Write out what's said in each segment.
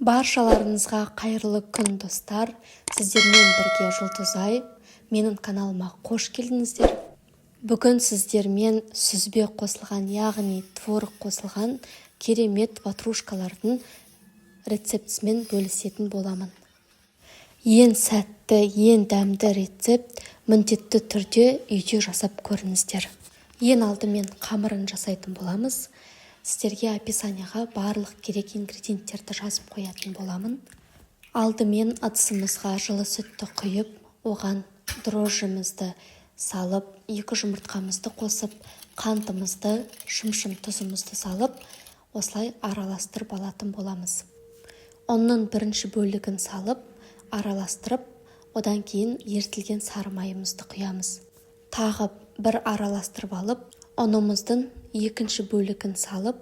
Баршаларыңызға қайырлы күн, достар. Сіздермен бірге Жұлдызай. Менің каналыма қош келдіңіздер. Бүгін сіздермен сүзбе қосылған, яғни творог қосылған керемет ватрушкалардың рецептісімен бөлісетін боламын. Ең сәтті, ең дәмді рецепт міндетті түрде үйде жасап көріңіздер. Ең алдымен қамырын жасайтын боламыз. Сіздерге описанияға барлық керек ингредиенттерді жазып қоятын боламын. Алдымен ыдысымызға жылы сүтті құйып, оған дрожжімізді салып, 2 жұмыртқамызды қосып, қантымызды, шым-шым тұзымызды салып, осылай араластырып алатын боламыз. Оның бірінші бөлігін салып, араластырып, одан кейін ертілген сары майымызды құямыз. Тағы бір араластырып алып, ұнымыздың екінші бөлігін салып,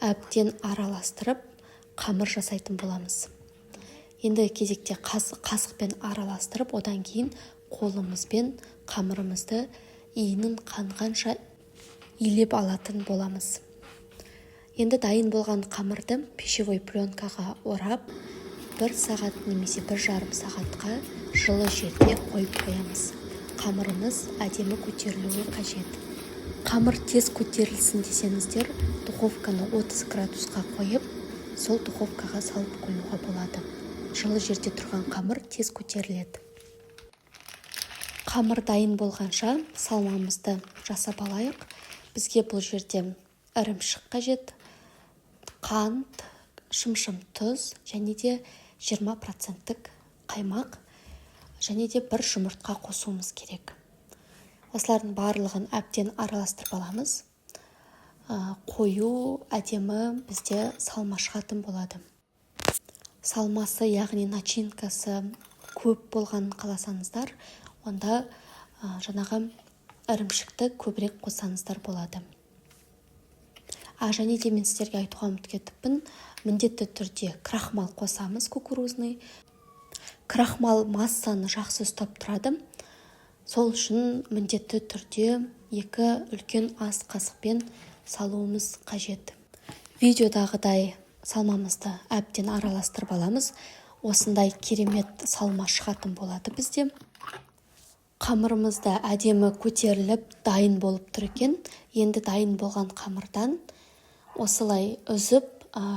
әбден араластырып, қамыр жасайтын боламыз. Енді кезекте қасықпен араластырып, одан кейін қолымызбен қамырымызды иінін қанғанша илеп алатын боламыз. Енді дайын болған қамырды пищевой пленкаға орап, 1 сағат немесе 1,5 сағатқа жылы жерде қойып қоямыз. Қамырымыз әдемі көтерілуі қажет. Қамыр тез көтерілсін десеңіздер, духовканы 30 градусқа қойып, сол духовкаға салып қоюға болады. Жылы жерде тұрған қамыр тез көтеріледі. Қамыр дайын болғанша салмамызды жасап алайық. Бізге бұл жерде ірімшік қажет, қант, шым-шым тұз, және де 20% қаймақ, және де 1 жұмыртқа қосуымыз керек. Осылардың барлығын әбден араластырып аламыз. Қою әдемі бізде салма шығатын болады. Салмасы, яғни начинкасы көп болғанын қаласаңыздар, онда жаңағы ірімшікті көбірек қосаңыздар болады. Және де мен сіздерге айтуға ұмытып кетіппін, міндетті түрде крахмал қосамыз, кукурузный. Крахмал массаны жақсы ұстап тұрады. Сол үшін міндетті түрде 2 үлкен ас қасықпен салуымыз қажет. Видеодағыдай салмамызды әбден араластырып аламыз. Осындай керемет салма шығатын болады бізде. Қамырымызда әдемі көтеріліп, дайын болып тұр екен. Енді дайын болған қамырдан осылай үзіп,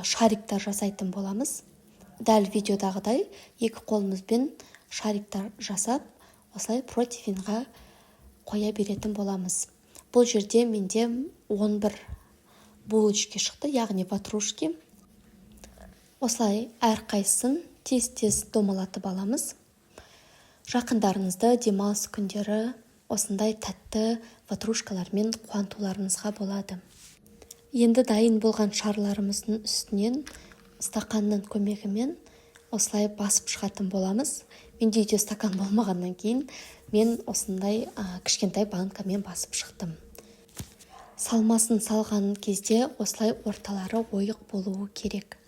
шариктар жасайтын боламыз. Дәл видеодағыдай 2 қолымызбен шариктар жасап, осылай противенға қоя беретін боламыз. Бұл жерде менде 11 булочки шықты, яғни ватрушки. Осылай әрқайсысын тез-тез домалатып аламыз. Жақындарыңызды демалыс күндері осындай тәтті ватрушкалармен қуантуларыңызға болады. Енді дайын болған шарларымыздың үстінен стақанның көмегімен осылай басып шығатын боламыз. Менде үйде стакан болмағаннан кейін мен осындай кішкентай банкамен басып шықтым. Салмасын салған кезде осылай орталары ойық болуы керек.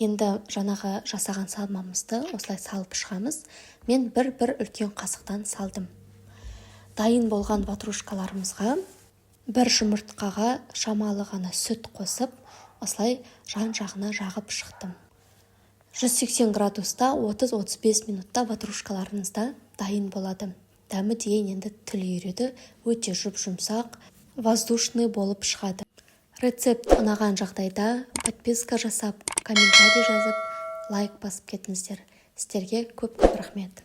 Енді жаңағы жасаған салмамызды осылай салып шығамыз. Мен бір үлкен қасықтан салдым. Дайын болған ватрушкаларымызға 1 жұмыртқаға шамалы ғана сүт қосып, осылай жан-жағына жағып шықтым. 180 градуста 30-35 минутта ватрушкаларыңызда дайын болады. Дәмі дейін енді тіл үйреді, өте жұп-жұмсақ, воздушный болып шығады. Рецепт ұнаған жағдайда подписка жасап, комментарий жазып, лайк басып кетіңіздер. Сіздерге көп рахмет.